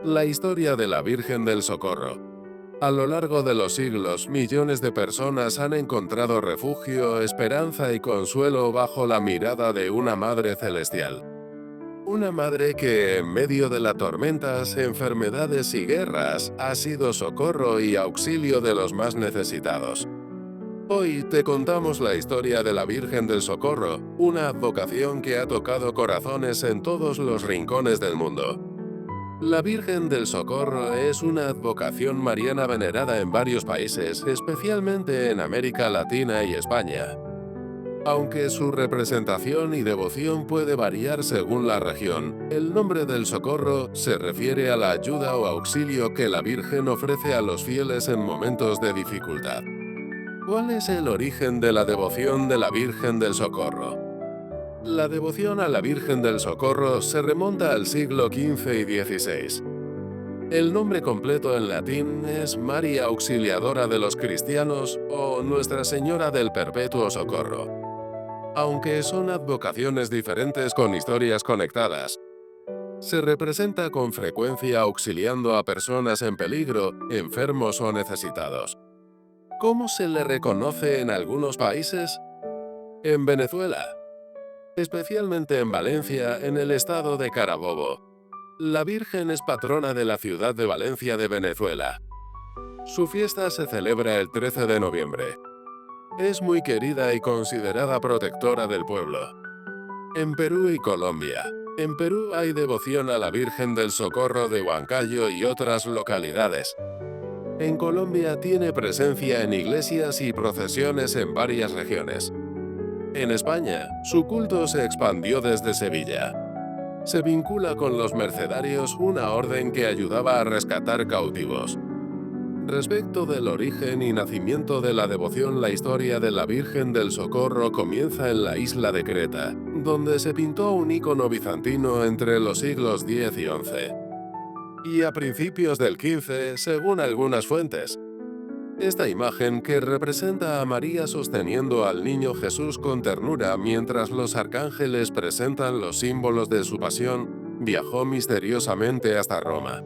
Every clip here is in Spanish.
La historia de la Virgen del Socorro. A lo largo de los siglos, millones de personas han encontrado refugio, esperanza y consuelo bajo la mirada de una Madre Celestial. Una madre que, en medio de las tormentas, enfermedades y guerras, ha sido socorro y auxilio de los más necesitados. Hoy te contamos la historia de la Virgen del Socorro, una advocación que ha tocado corazones en todos los rincones del mundo. La Virgen del Socorro es una advocación mariana venerada en varios países, especialmente en América Latina y España. Aunque su representación y devoción puede variar según la región, el nombre del socorro se refiere a la ayuda o auxilio que la Virgen ofrece a los fieles en momentos de dificultad. ¿Cuál es el origen de la devoción de la Virgen del Socorro? La devoción a la Virgen del Socorro se remonta al siglo XV y XVI. El nombre completo en latín es María Auxiliadora de los Cristianos o Nuestra Señora del Perpetuo Socorro. Aunque son advocaciones diferentes con historias conectadas, se representa con frecuencia auxiliando a personas en peligro, enfermos o necesitados. ¿Cómo se le reconoce en algunos países? En Venezuela, especialmente en Valencia, en el estado de Carabobo. La Virgen es patrona de la ciudad de Valencia de Venezuela. Su fiesta se celebra el 13 de noviembre. Es muy querida y considerada protectora del pueblo. En Perú y Colombia. En Perú hay devoción a la Virgen del Socorro de Huancayo y otras localidades. En Colombia tiene presencia en iglesias y procesiones en varias regiones. En España, su culto se expandió desde Sevilla. Se vincula con los mercedarios, una orden que ayudaba a rescatar cautivos. Respecto del origen y nacimiento de la devoción, la historia de la Virgen del Socorro comienza en la isla de Creta, donde se pintó un icono bizantino entre los siglos X y XI. Y a principios del XV, según algunas fuentes. Esta imagen, que representa a María sosteniendo al niño Jesús con ternura mientras los arcángeles presentan los símbolos de su pasión, viajó misteriosamente hasta Roma.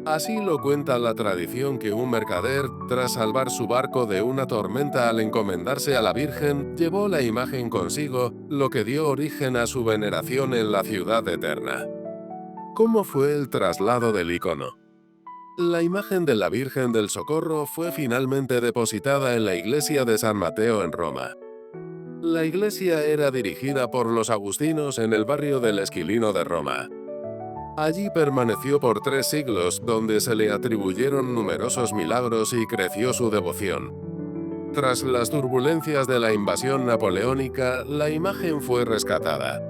Así lo cuenta la tradición que un mercader, tras salvar su barco de una tormenta al encomendarse a la Virgen, llevó la imagen consigo, lo que dio origen a su veneración en la ciudad eterna. ¿Cómo fue el traslado del icono? La imagen de la Virgen del Socorro fue finalmente depositada en la iglesia de San Mateo en Roma. La iglesia era dirigida por los agustinos en el barrio del Esquilino de Roma. Allí permaneció por 3 siglos, donde se le atribuyeron numerosos milagros y creció su devoción. Tras las turbulencias de la invasión napoleónica, la imagen fue rescatada.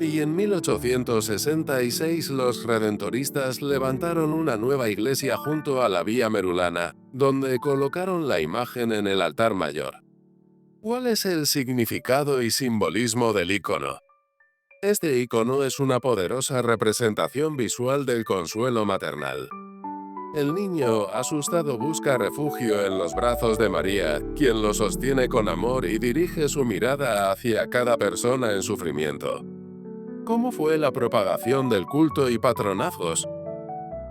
Y en 1866 los redentoristas levantaron una nueva iglesia junto a la Vía Merulana, donde colocaron la imagen en el altar mayor. ¿Cuál es el significado y simbolismo del icono? Este icono es una poderosa representación visual del consuelo maternal. El niño, asustado, busca refugio en los brazos de María, quien lo sostiene con amor y dirige su mirada hacia cada persona en sufrimiento. ¿Cómo fue la propagación del culto y patronazgos?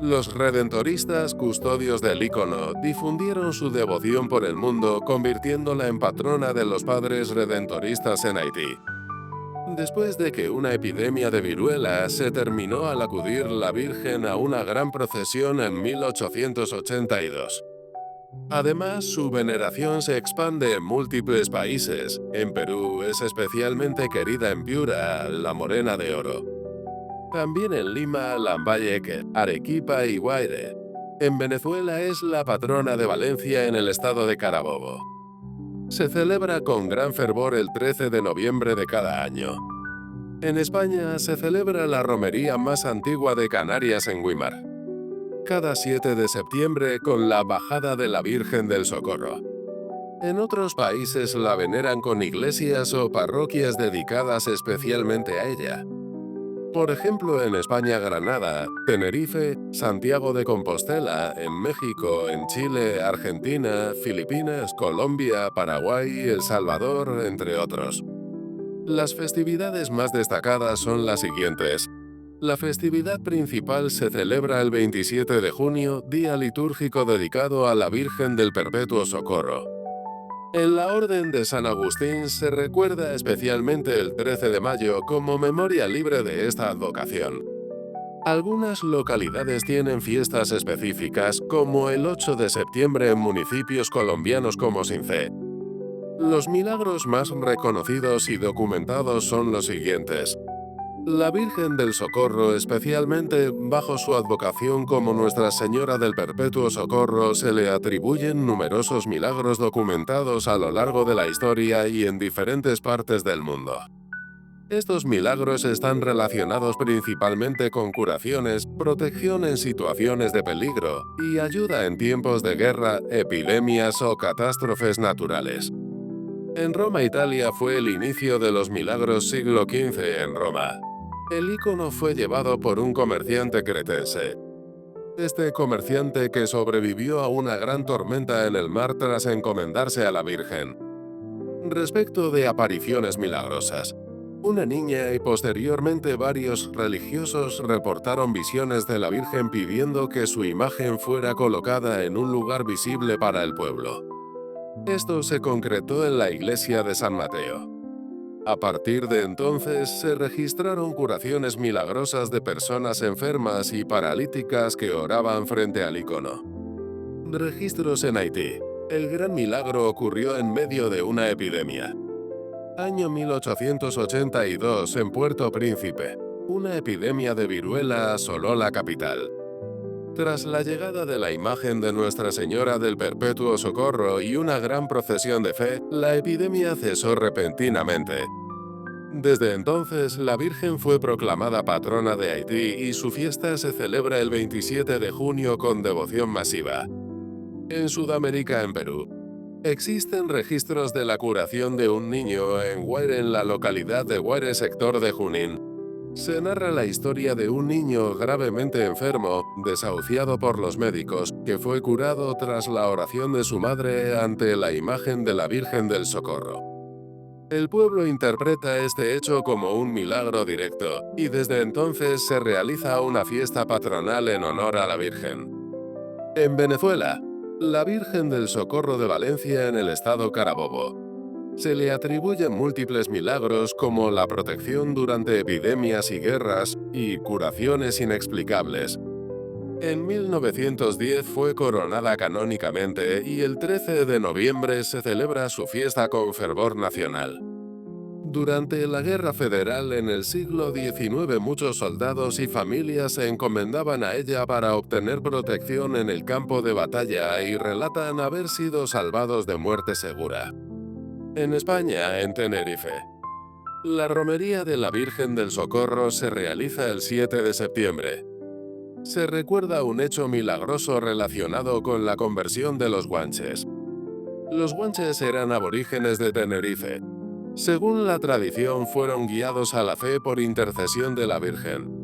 Los redentoristas, custodios del icono, difundieron su devoción por el mundo, convirtiéndola en patrona de los padres redentoristas en Haití. Después de que una epidemia de viruela se terminó al acudir la Virgen a una gran procesión en 1882. Además, su veneración se expande en múltiples países. En Perú es especialmente querida en Piura, la Morena de Oro. También en Lima, Lambayeque, Arequipa y Guaire. En Venezuela es la patrona de Valencia en el estado de Carabobo. Se celebra con gran fervor el 13 de noviembre de cada año. En España se celebra la romería más antigua de Canarias en Güímar, cada 7 de septiembre con la bajada de la Virgen del Socorro. En otros países la veneran con iglesias o parroquias dedicadas especialmente a ella. Por ejemplo, en España, Granada, Tenerife, Santiago de Compostela, en México, en Chile, Argentina, Filipinas, Colombia, Paraguay, El Salvador, entre otros. Las festividades más destacadas son las siguientes. La festividad principal se celebra el 27 de junio, día litúrgico dedicado a la Virgen del Perpetuo Socorro. En la Orden de San Agustín se recuerda especialmente el 13 de mayo como memoria libre de esta advocación. Algunas localidades tienen fiestas específicas, como el 8 de septiembre en municipios colombianos como Sincé. Los milagros más reconocidos y documentados son los siguientes. La Virgen del Socorro, especialmente bajo su advocación como Nuestra Señora del Perpetuo Socorro, se le atribuyen numerosos milagros documentados a lo largo de la historia y en diferentes partes del mundo. Estos milagros están relacionados principalmente con curaciones, protección en situaciones de peligro y ayuda en tiempos de guerra, epidemias o catástrofes naturales. En Roma, Italia, fue el inicio de los milagros siglo XV en Roma. El ícono fue llevado por un comerciante cretense. Este comerciante que sobrevivió a una gran tormenta en el mar tras encomendarse a la Virgen. Respecto de apariciones milagrosas, una niña y posteriormente varios religiosos reportaron visiones de la Virgen pidiendo que su imagen fuera colocada en un lugar visible para el pueblo. Esto se concretó en la iglesia de San Mateo. A partir de entonces se registraron curaciones milagrosas de personas enfermas y paralíticas que oraban frente al icono. Registros en Haití. El gran milagro ocurrió en medio de una epidemia. Año 1882 en Puerto Príncipe. Una epidemia de viruela asoló la capital. Tras la llegada de la imagen de Nuestra Señora del Perpetuo Socorro y una gran procesión de fe, la epidemia cesó repentinamente. Desde entonces, la Virgen fue proclamada patrona de Haití y su fiesta se celebra el 27 de junio con devoción masiva. En Sudamérica, en Perú, existen registros de la curación de un niño en Guaire, en la localidad de Guaire, sector de Junín. Se narra la historia de un niño gravemente enfermo, desahuciado por los médicos, que fue curado tras la oración de su madre ante la imagen de la Virgen del Socorro. El pueblo interpreta este hecho como un milagro directo, y desde entonces se realiza una fiesta patronal en honor a la Virgen. En Venezuela, la Virgen del Socorro de Valencia, en el estado Carabobo. Se le atribuyen múltiples milagros como la protección durante epidemias y guerras, y curaciones inexplicables. En 1910 fue coronada canónicamente y el 13 de noviembre se celebra su fiesta con fervor nacional. Durante la Guerra Federal en el siglo XIX, muchos soldados y familias se encomendaban a ella para obtener protección en el campo de batalla y relatan haber sido salvados de muerte segura. En España, en Tenerife, la romería de la Virgen del Socorro se realiza el 7 de septiembre. Se recuerda un hecho milagroso relacionado con la conversión de los guanches. Los guanches eran aborígenes de Tenerife. Según la tradición, fueron guiados a la fe por intercesión de la Virgen.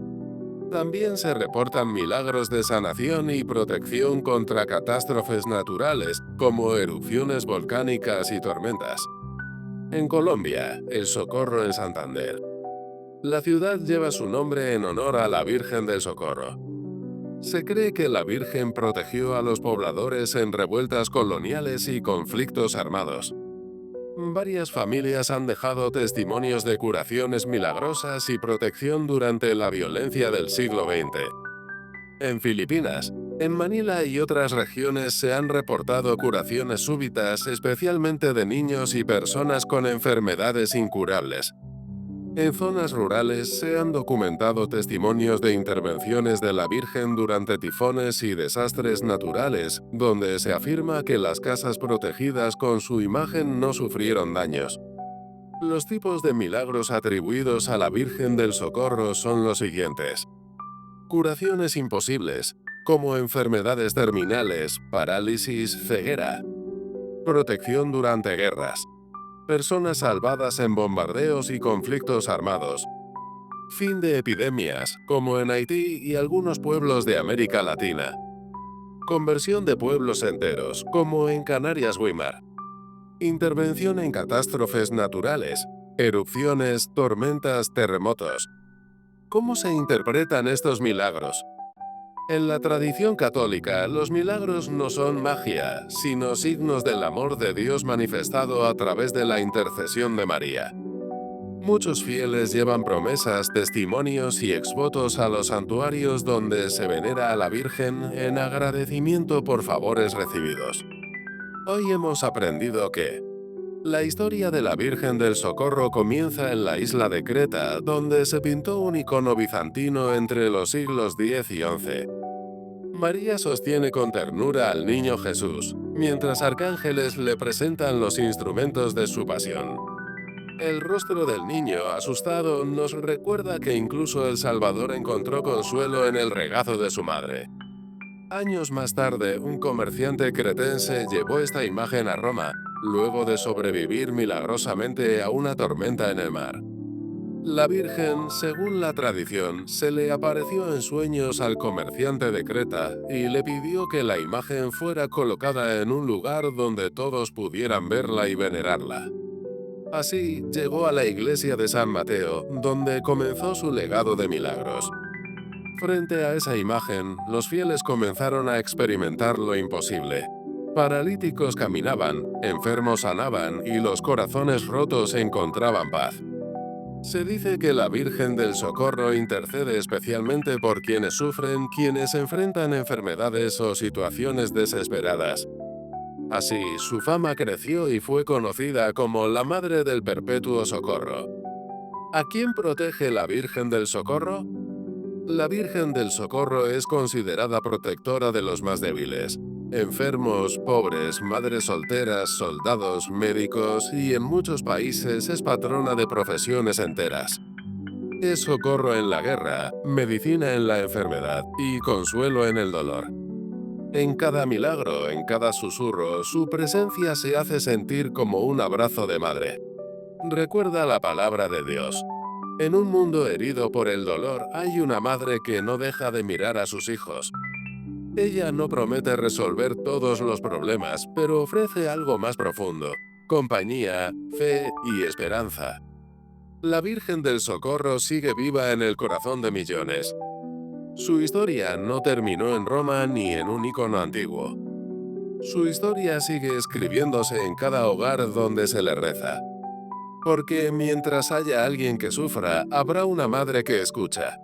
También se reportan milagros de sanación y protección contra catástrofes naturales, como erupciones volcánicas y tormentas. En Colombia, El Socorro, en Santander. La ciudad lleva su nombre en honor a la Virgen del Socorro. Se cree que la Virgen protegió a los pobladores en revueltas coloniales y conflictos armados. Varias familias han dejado testimonios de curaciones milagrosas y protección durante la violencia del siglo XX. En Filipinas, en Manila y otras regiones se han reportado curaciones súbitas, especialmente de niños y personas con enfermedades incurables. En zonas rurales se han documentado testimonios de intervenciones de la Virgen durante tifones y desastres naturales, donde se afirma que las casas protegidas con su imagen no sufrieron daños. Los tipos de milagros atribuidos a la Virgen del Socorro son los siguientes. Curaciones imposibles, como enfermedades terminales, parálisis, ceguera. Protección durante guerras. Personas salvadas en bombardeos y conflictos armados. Fin de epidemias, como en Haití y algunos pueblos de América Latina. Conversión de pueblos enteros, como en Canarias, Weimar. Intervención en catástrofes naturales, erupciones, tormentas, terremotos. ¿Cómo se interpretan estos milagros? En la tradición católica, los milagros no son magia, sino signos del amor de Dios manifestado a través de la intercesión de María. Muchos fieles llevan promesas, testimonios y exvotos a los santuarios donde se venera a la Virgen en agradecimiento por favores recibidos. Hoy hemos aprendido que la historia de la Virgen del Socorro comienza en la isla de Creta, donde se pintó un icono bizantino entre los siglos X y XI. María sostiene con ternura al niño Jesús, mientras arcángeles le presentan los instrumentos de su pasión. El rostro del niño, asustado, nos recuerda que incluso el Salvador encontró consuelo en el regazo de su madre. Años más tarde, un comerciante cretense llevó esta imagen a Roma, luego de sobrevivir milagrosamente a una tormenta en el mar. La Virgen, según la tradición, se le apareció en sueños al comerciante de Creta y le pidió que la imagen fuera colocada en un lugar donde todos pudieran verla y venerarla. Así, llegó a la iglesia de San Mateo, donde comenzó su legado de milagros. Frente a esa imagen, los fieles comenzaron a experimentar lo imposible. Paralíticos caminaban, enfermos sanaban y los corazones rotos encontraban paz. Se dice que la Virgen del Socorro intercede especialmente por quienes sufren, quienes enfrentan enfermedades o situaciones desesperadas. Así, su fama creció y fue conocida como la Madre del Perpetuo Socorro. ¿A quién protege la Virgen del Socorro? La Virgen del Socorro es considerada protectora de los más débiles. Enfermos, pobres, madres solteras, soldados, médicos y en muchos países es patrona de profesiones enteras. Es socorro en la guerra, medicina en la enfermedad y consuelo en el dolor. En cada milagro, en cada susurro, su presencia se hace sentir como un abrazo de madre. Recuerda la palabra de Dios. En un mundo herido por el dolor, hay una madre que no deja de mirar a sus hijos. Ella no promete resolver todos los problemas, pero ofrece algo más profundo: compañía, fe y esperanza. La Virgen del Socorro sigue viva en el corazón de millones. Su historia no terminó en Roma ni en un icono antiguo. Su historia sigue escribiéndose en cada hogar donde se le reza. Porque mientras haya alguien que sufra, habrá una madre que escucha.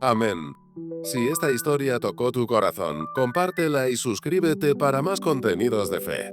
Amén. Si esta historia tocó tu corazón, compártela y suscríbete para más contenidos de fe.